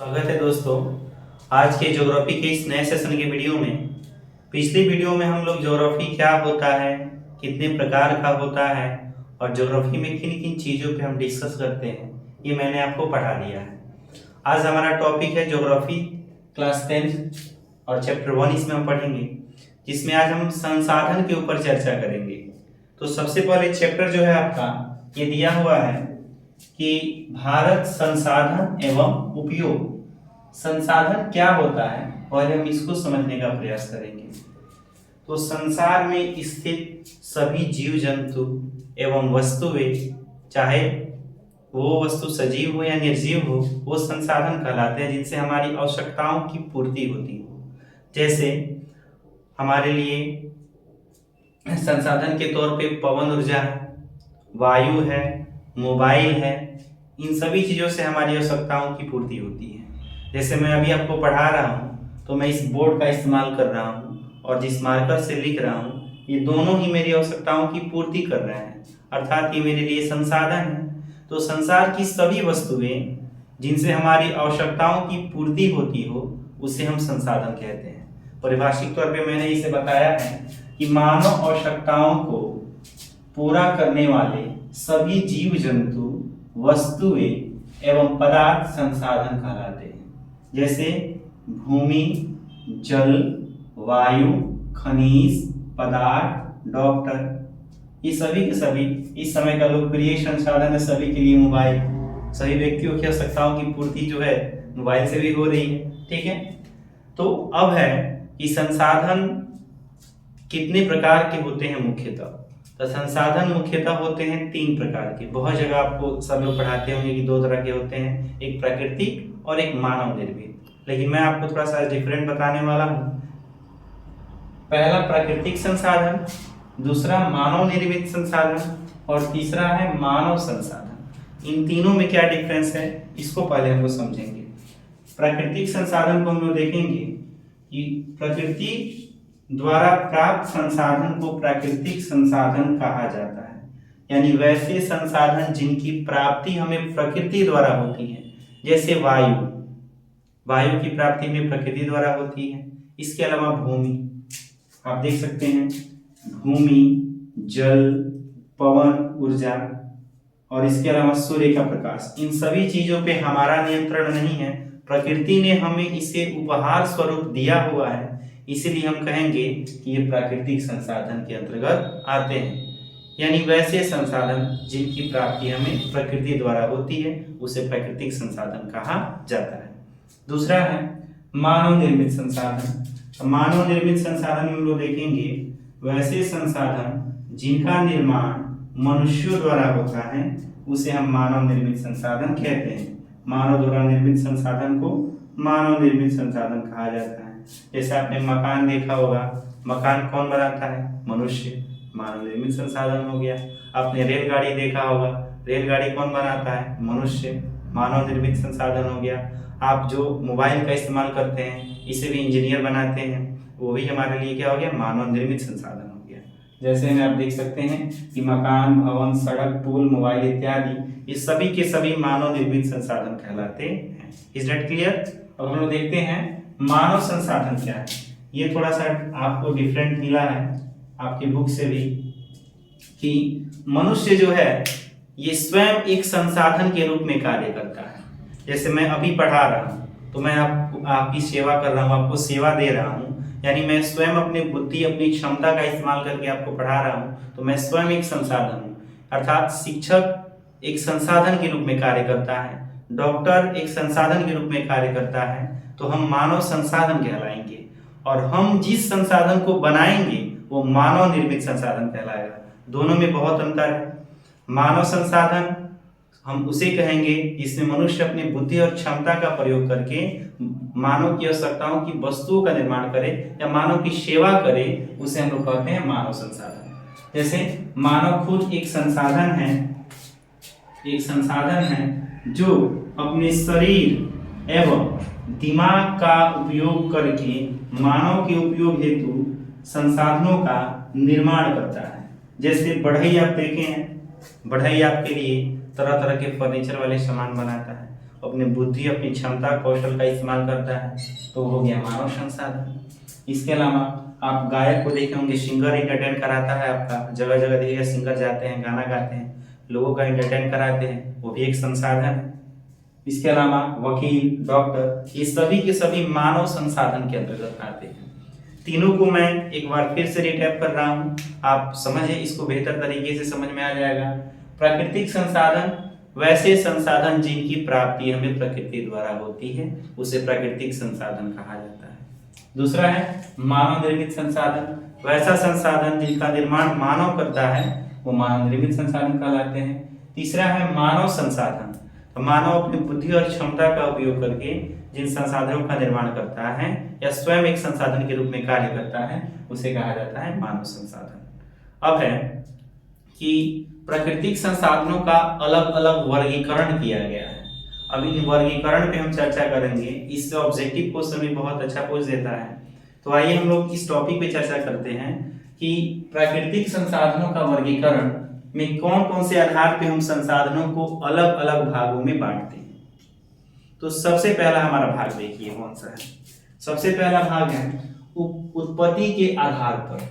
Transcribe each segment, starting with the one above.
स्वागत है दोस्तों। आज के ज्योग्राफी के इस नए सेशन के वीडियो में पिछली वीडियो में हम लोग ज्योग्राफी क्या होता है, कितने प्रकार का होता है और ज्योग्राफी में किन किन चीज़ों पे हम डिस्कस करते हैं, ये मैंने आपको पढ़ा दिया है। आज हमारा टॉपिक है ज्योग्राफी क्लास 10 और चैप्टर 1 इसमें हम पढ़ेंगे, जिसमें आज हम संसाधन के ऊपर चर्चा करेंगे। तो सबसे पहले चैप्टर जो है आपका ये दिया हुआ है कि भारत संसाधन एवं उपयोग। संसाधन क्या होता है और हम इसको समझने का प्रयास करेंगे। तो संसार में स्थित सभी जीव जंतु एवं वस्तुएं, चाहे वो वस्तु सजीव हो या निर्जीव हो, वो संसाधन कहलाते हैं जिनसे हमारी आवश्यकताओं की पूर्ति होती हो। जैसे हमारे लिए संसाधन के तौर पे पवन ऊर्जा है, वायु है, मोबाइल है, इन सभी चीज़ों से हमारी आवश्यकताओं की पूर्ति होती है। जैसे मैं अभी आपको पढ़ा रहा हूँ तो मैं इस बोर्ड का इस्तेमाल कर रहा हूँ और जिस मार्कर से लिख रहा हूँ, ये दोनों ही मेरी आवश्यकताओं की पूर्ति कर रहे हैं, अर्थात ये मेरे लिए संसाधन है। तो संसार की सभी वस्तुएं जिनसे हमारी आवश्यकताओं की पूर्ति होती हो, उसे हम संसाधन कहते हैं। परिभाषिक तौर पे मैंने इसे बताया है कि मानव आवश्यकताओं को पूरा करने वाले सभी जीव जंतु, वस्तुएं एवं पदार्थ संसाधन कहलाते हैं। जैसे भूमि, जल, वायु, खनिज पदार्थ, डॉक्टर, ये सभी के सभी इस समय का लोकप्रिय संसाधन है सभी के लिए मोबाइल। सभी व्यक्तियों की आवश्यकताओं की पूर्ति जो है मोबाइल से भी हो रही है, ठीक है। तो अब है कि संसाधन कितने प्रकार के होते हैं मुख्यतः। तो संसाधन मुख्यतः होते हैं 3 प्रकार के। बहुत जगह आपको सब लोग पढ़ाते होंगे कि 2 तरह के होते हैं, एक प्राकृतिक और एक मानव निर्मित, लेकिन मैं आपको थोड़ा सा डिफरेंट बताने वाला हूँ। पहला प्राकृतिक संसाधन, दूसरा मानव निर्मित संसाधन और तीसरा है मानव संसाधन। इन तीनों में क्या डिफरेंस है, इसको पहले हम लोग समझेंगे। प्राकृतिक संसाधन को हम लोग देखेंगे कि प्रकृति द्वारा प्राप्त संसाधन को प्राकृतिक संसाधन कहा जाता है। यानी वैसे संसाधन जिनकी प्राप्ति हमें प्रकृति द्वारा होती है। जैसे वायु, वायु की प्राप्ति में प्रकृति द्वारा होती है। इसके अलावा भूमि, आप देख सकते हैं, भूमि, जल, पवन ऊर्जा और इसके अलावा सूर्य का प्रकाश, इन सभी चीजों पे हमारा नियंत्रण नहीं है। प्रकृति ने हमें इसे उपहार स्वरूप दिया हुआ है, इसीलिए हम कहेंगे कि ये प्राकृतिक संसाधन के अंतर्गत आते हैं। यानी वैसे संसाधन जिनकी प्राप्ति हमें प्रकृति द्वारा होती है, उसे प्राकृतिक संसाधन कहा जाता है। दूसरा है मानव निर्मित संसाधन। तो मानव निर्मित संसाधन में हम लोग देखेंगे वैसे संसाधन जिनका निर्माण मनुष्यों द्वारा होता है, उसे हम मानव निर्मित संसाधन कहते हैं। मानव द्वारा निर्मित संसाधन को मानव निर्मित संसाधन कहा जाता है। जैसे आपने मकान देखा होगा, मकान कौन बनाता है? मनुष्य, मानव निर्मित संसाधन हो गया। आपने रेलगाड़ी देखा होगा, रेलगाड़ी कौन बनाता है? मनुष्य, मानव निर्मित संसाधन हो गया। आप जो मोबाइल का इस्तेमाल करते हैं, इसे भी इंजीनियर बनाते हैं, वो भी हमारे लिए क्या हो गया? मानव निर्मित संसाधन हो गया। जैसे में आप देख सकते हैं कि मकान, भवन, सड़क, पुल, मोबाइल इत्यादि, ये सभी के सभी मानव निर्मित संसाधन कहलाते हैं। Is that clear? अब हम लोग देखते हैं मानव संसाधन क्या है। ये थोड़ा सा आपको डिफरेंट मिला है आपके बुक से भी, कि मनुष्य जो है ये स्वयं एक संसाधन के रूप में कार्य करता है। जैसे मैं अभी पढ़ा रहा हूँ तो मैं आपकी सेवा कर रहा हूँ, आपको सेवा दे रहा हूँ, यानी मैं स्वयं अपनी बुद्धि, अपनी क्षमता का इस्तेमाल करके आपको पढ़ा रहा हूँ, तो मैं स्वयं एक संसाधन हूँ। अर्थात शिक्षक एक संसाधन के रूप में कार्य करता है, डॉक्टर एक संसाधन के रूप में कार्य करता है, तो हम मानव संसाधन कहलाएंगे। और हम जिस संसाधन को बनाएंगे वो मानव निर्मित संसाधन कहलाएगा। दोनों में बहुत अंतर है। मानव संसाधन हम उसे कहेंगे जिसमें मनुष्य अपनी बुद्धि और क्षमता का प्रयोग करके मानव की आवश्यकताओं की वस्तुओं का निर्माण करे या मानव की सेवा करे, उसे हम लोग कहते हैं मानव संसाधन। जैसे मानव खुद एक संसाधन है, एक संसाधन है जो अपने शरीर एवं दिमाग का उपयोग करके मानव के उपयोग हेतु संसाधनों का निर्माण करता है। जैसे बढ़ई आप देखे हैं, बढ़ई आपके लिए तरह तरह के फर्नीचर वाले सामान बनाता है। अपनी बुद्धि, अपनी क्षमता, कौशल का इस्तेमाल करता है, तो हो गया मानव संसाधन। इसके अलावा आप गायक को देखे होंगे, सिंगर इंटरटेन कराता है आपका, जगह जगह देखिएगा सिंगर जाते हैं, गाना गाते हैं, लोगों का इंटरटेन कराते हैं, वो भी एक संसाधन है। इसके अलावा वकील, डॉक्टर, ये सभी के सभी मानव संसाधन के अंतर्गत आते हैं। तीनों को मैं एक बार फिर से रिकैप कर रहा हूँ, आप समझे, इसको बेहतर तरीके से समझ में आ जाएगा। प्राकृतिक संसाधन वैसे संसाधन जिनकी प्राप्ति हमें प्रकृति द्वारा होती है, उसे प्राकृतिक संसाधन कहा जाता है। दूसरा है मानव निर्मित संसाधन, वैसा संसाधन जिनका निर्माण मानव करता है, वो मानव निर्मित संसाधन कहलाते हैं। तीसरा है मानव संसाधन, तो मानव अपनी बुद्धि और क्षमता का उपयोग करके जिन संसाधनों का निर्माण करता है या स्वयं एक संसाधन के रूप में कार्य करता है, उसे कहा जाता है मानव संसाधन। अब है कि प्राकृतिक संसाधनों का अलग अलग वर्गीकरण किया गया है। अब इन वर्गीकरण पे हम चर्चा करेंगे, इससे ऑब्जेक्टिव क्वेश्चन भी बहुत अच्छा पूछ देता है। तो आइए हम लोग इस टॉपिक पे चर्चा करते हैं कि प्राकृतिक संसाधनों का वर्गीकरण में कौन कौन से आधार पे हम संसाधनों को अलग अलग भागों में बांटते हैं। तो सबसे पहला हमारा भाग देखिए कौन सा है। सबसे पहला भाग है उत्पत्ति के आधार पर।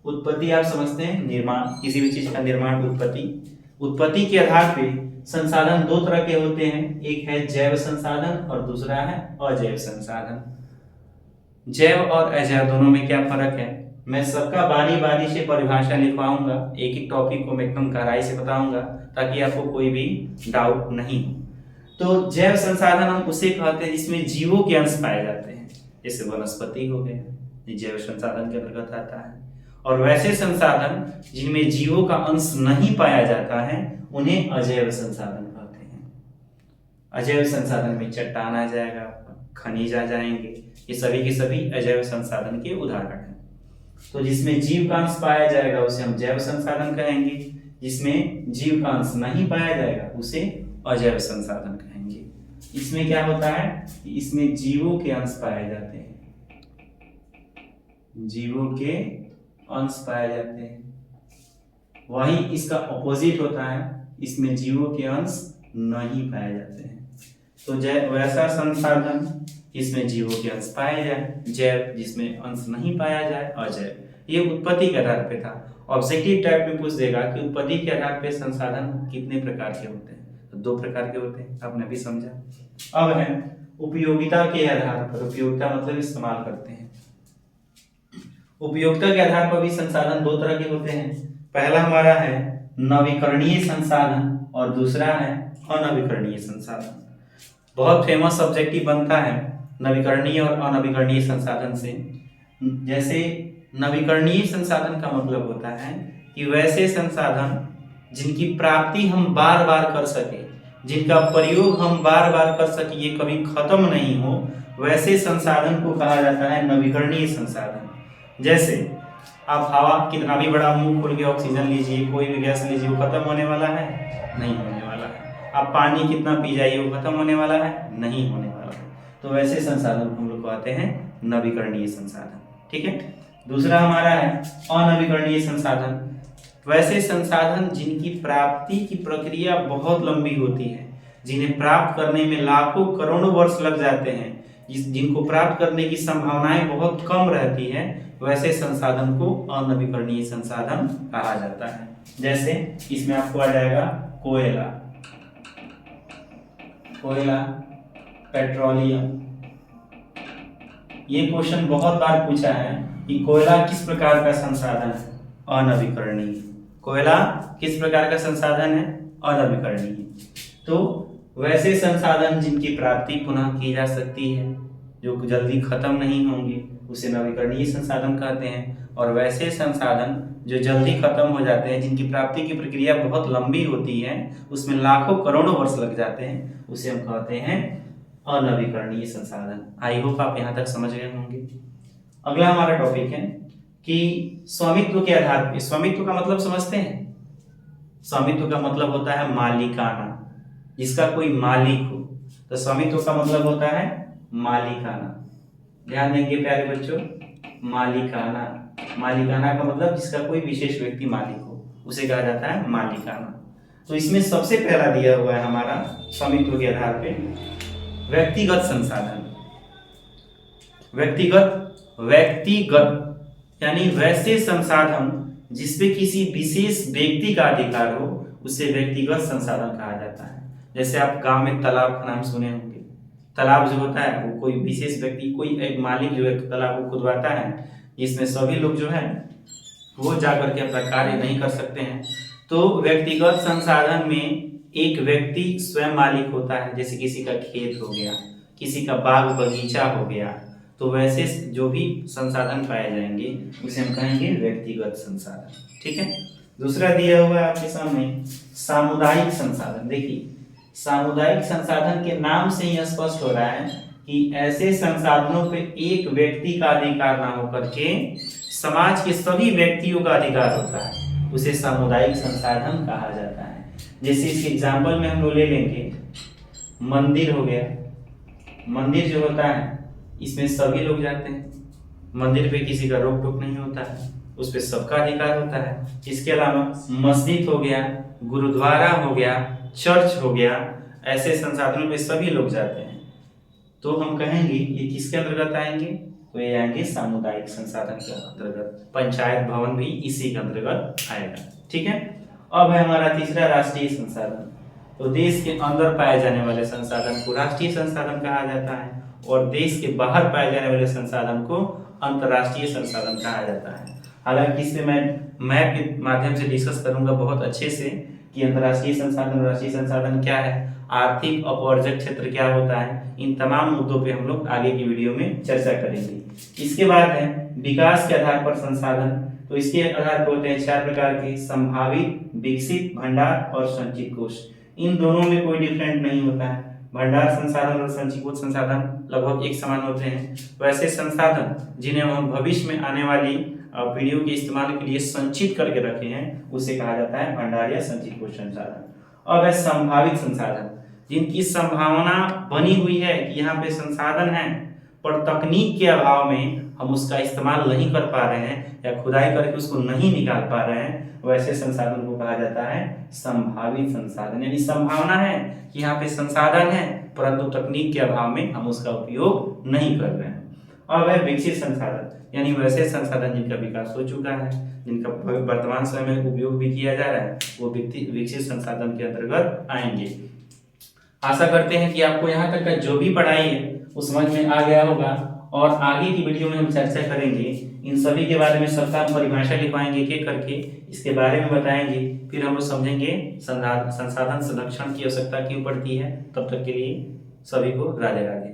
उत्पत्ति आप समझते हैं, निर्माण, किसी भी चीज का निर्माण, उत्पत्ति। उत्पत्ति के आधार पे संसाधन दो तरह के होते हैं, एक है जैव संसाधन और दूसरा है अजैव संसाधन। जैव और अजैव दोनों में क्या फर्क है, मैं सबका बारी बारी से परिभाषा लिखवाऊंगा, एक एक टॉपिक को मैं एकदम गहराई से बताऊंगा ताकि आपको कोई भी डाउट नहीं हो। तो जैव संसाधन हम उसे कहते हैं जिसमें जीवों के अंश पाए जाते हैं, जैसे वनस्पति हो गए, ये जैव संसाधन के अंतर्गत आता है। और वैसे संसाधन जिनमें जीवों का अंश नहीं पाया जाता है, उन्हें अजैव संसाधन कहते हैं। अजैव संसाधन में चट्टान आ जाएगा, खनिज आ जाएंगे, ये सभी के सभी अजैव संसाधन के उदाहरण हैं। तो जिसमें जीव का अंश पाया जाएगा उसे हम जैव संसाधन कहेंगे, जिसमें जीव का अंश नहीं पाया जाएगा उसे अजैव संसाधन कहेंगे। इसमें क्या होता है, इसमें जीवों के अंश पाए जाते हैं, जीवों के अंश पाए जाते हैं। वही इसका ऑपोजिट होता है, इसमें जीवों के अंश नहीं पाए जाते हैं। तो वैसा संसाधन जिसमें जीवों के अंश पाए जाए, जैव जिसमें अंश नहीं पाया जाए, अजैव। ये उत्पत्ति के आधार पे था। ऑब्जेक्टिव टाइप में पूछ देगा कि उत्पत्ति के आधार पे संसाधन कितने प्रकार के होते हैं, तो दो प्रकार के होते हैं, आपने भी समझा। अब है उपयोगिता के आधार पर। उपयोगिता मतलब इस्तेमाल करते हैं। उपयोगिता के आधार पर भी संसाधन दो तरह के होते हैं। पहला हमारा है नवीकरणीय संसाधन और दूसरा है अनवीकरणीय संसाधन। बहुत फेमस सब्जेक्टिव बनता है नवीकरणीय और अनवीकरणीय संसाधन से। जैसे नवीकरणीय संसाधन का मतलब होता है कि वैसे संसाधन जिनकी प्राप्ति हम बार बार कर सके, जिनका प्रयोग हम बार बार कर सके, ये कभी खत्म नहीं हो, वैसे संसाधन को कहा जाता है नवीकरणीय संसाधन। जैसे आप हवा, कितना भी बड़ा मुंह खोल के ऑक्सीजन लीजिए, कोई भी गैस लीजिए, वो खत्म होने वाला है? नहीं होने वाला है। आप पानी कितना पी जाइए, वो खत्म होने वाला है? नहीं होने वाला है। तो वैसे संसाधन हम लोग कहते हैं नवीकरणीय संसाधन। ठीक है। दूसरा हमारा है अनवीकरणीय संसाधन। वैसे संसाधन जिनकी प्राप्ति की प्रक्रिया बहुत लंबी होती है, जिन्हें प्राप्त करने में लाखों करोड़ों वर्ष लग जाते हैं, जिनको प्राप्त करने की संभावनाएं बहुत कम रहती है, वैसे संसाधन को अनवीकरणीय संसाधन कहा जाता है। जैसे इसमें आपको आ जाएगा कोयला, कोयला, पेट्रोलियम। ये क्वेश्चन बहुत बार पूछा है कि कोयला किस प्रकार का संसाधन है? अनवीकरणीय। कोयला किस प्रकार का संसाधन है? अनवीकरणीय। तो वैसे संसाधन जिनकी प्राप्ति पुनः की जा सकती है, जो जल्दी खत्म नहीं होंगे, उसे नवीकरणीय संसाधन कहते हैं। और वैसे संसाधन जो जल्दी खत्म हो जाते हैं, जिनकी प्राप्ति की प्रक्रिया बहुत लंबी होती है, उसमें लाखों करोड़ों वर्ष लग जाते हैं, उसे हम कहते हैं अनवीकरणीय संसाधन। आई होप आप यहाँ तक समझ गए होंगे। अगला हमारा टॉपिक है कि स्वामित्व के आधार पर। स्वामित्व का मतलब समझते हैं? स्वामित्व का मतलब होता है मालिकाना, जिसका कोई मालिक हो। तो स्वामित्व का मतलब होता है मालिकाना। ध्यान देंगे प्यारे बच्चों, मालिकाना। मालिकाना का मतलब जिसका कोई विशेष व्यक्ति मालिक हो, उसे कहा जाता है मालिकाना। तो इसमें सबसे पहला दिया हुआ है हमारा स्वामित्व के आधार पे व्यक्तिगत संसाधन। व्यक्तिगत यानी वैसे संसाधन जिसपे किसी विशेष व्यक्ति का अधिकार हो, उसे व्यक्तिगत संसाधन कहा जाता है। जैसे आप गांव में तालाब का नाम सुने होंगे। तालाब जो होता है वो कोई विशेष व्यक्ति, कोई एक मालिक जो है तालाब को खुदवाता है, जिसमें सभी लोग जो है वो जाकर के अपना कार्य नहीं कर सकते हैं। तो व्यक्तिगत संसाधन में एक व्यक्ति स्वयं मालिक होता है, जैसे किसी का खेत हो गया, किसी का बाग बगीचा हो गया। तो वैसे जो भी संसाधन पाए जाएंगे उसे हम कहेंगे व्यक्तिगत संसाधन। ठीक है। दूसरा दिया हुआ है आपके सामने सामुदायिक संसाधन। देखिए, सामुदायिक संसाधन के नाम से ही स्पष्ट हो रहा है कि ऐसे संसाधनों पे एक व्यक्ति का अधिकार ना होकर के समाज के सभी व्यक्तियों का अधिकार होता है, उसे सामुदायिक संसाधन कहा जाता है। जैसे इसके एग्जाम्पल में हम लोग ले लेंगे, मंदिर हो गया। मंदिर जो होता है इसमें सभी लोग जाते हैं, मंदिर पे किसी का रोक टोक नहीं होता है, उस पे सबका अधिकार होता है। इसके अलावा मस्जिद हो गया, गुरुद्वारा हो गया, चर्च हो गया, ऐसे संसाधनों पे सभी लोग जाते हैं। तो हम कहेंगे ये किसके अंतर्गत आएंगे? तो ये आएंगे सामुदायिक संसाधन के अंतर्गत। पंचायत भवन भी इसी के अंतर्गत आएगा। ठीक है। अब है हमारा तीसरा राष्ट्रीय संसाधन। तो देश के अंदर पाए जाने वाले संसाधन को राष्ट्रीय संसाधन कहा जाता है, और देश के बाहर पाए जाने वाले संसाधन को अंतर्राष्ट्रीय संसाधन कहा जाता है। हालांकि इसमें मैं मैप के माध्यम से डिस्कस करूंगा बहुत अच्छे से कि अंतर्राष्ट्रीय संसाधन और राष्ट्रीय संसाधन क्या है, आर्थिक अपवर्जक क्षेत्र क्या होता है। इन तमाम मुद्दों पे हम लोग आगे की वीडियो में चर्चा करेंगे। इसके बाद है विकास के आधार पर संसाधन। तो इसके आधार पर होते हैं 4 प्रकार के: संभावित, विकसित, भंडार और संचित कोष। इन दोनों में कोई डिफरेंट नहीं होता है। भंडार संसाधन और संचित संसाधन लगभग एक समान होते हैं। वैसे संसाधन जिन्हें हम भविष्य में आने वाली पीढ़ियों के इस्तेमाल के लिए संचित करके रखे हैं, उसे कहा जाता है भंडार या संचित कोष संसाधन। अब है संभावित संसाधन, जिनकी संभावना बनी हुई है कि यहाँ पे संसाधन है, पर तकनीक के अभाव में हम उसका इस्तेमाल नहीं कर पा रहे हैं या खुदाई करके उसको नहीं निकाल पा रहे हैं, वैसे संसाधन को कहा जाता है संभावित संसाधन। यानी संभावना है कि यहाँ पे संसाधन है, परंतु तकनीक के अभाव में हम उसका उपयोग नहीं कर रहे हैं। अब है विकसित संसाधन, यानी वैसे संसाधन जिनका विकास हो चुका है, जिनका वर्तमान समय में उपयोग भी किया जा रहा है, वो विकसित संसाधन के अंतर्गत आएंगे। आशा करते हैं कि आपको यहाँ तक का जो भी पढ़ाई है वो समझ में आ गया होगा, और आगे की वीडियो में हम चर्चा करेंगे इन सभी के बारे में। सबका हम परिभाषा लिखवाएंगे एक एक करके, इसके बारे में बताएंगे, फिर हम लोग समझेंगे संसाधन संरक्षण की आवश्यकता क्यों पड़ती है। तब तक के लिए सभी को राधे राधे।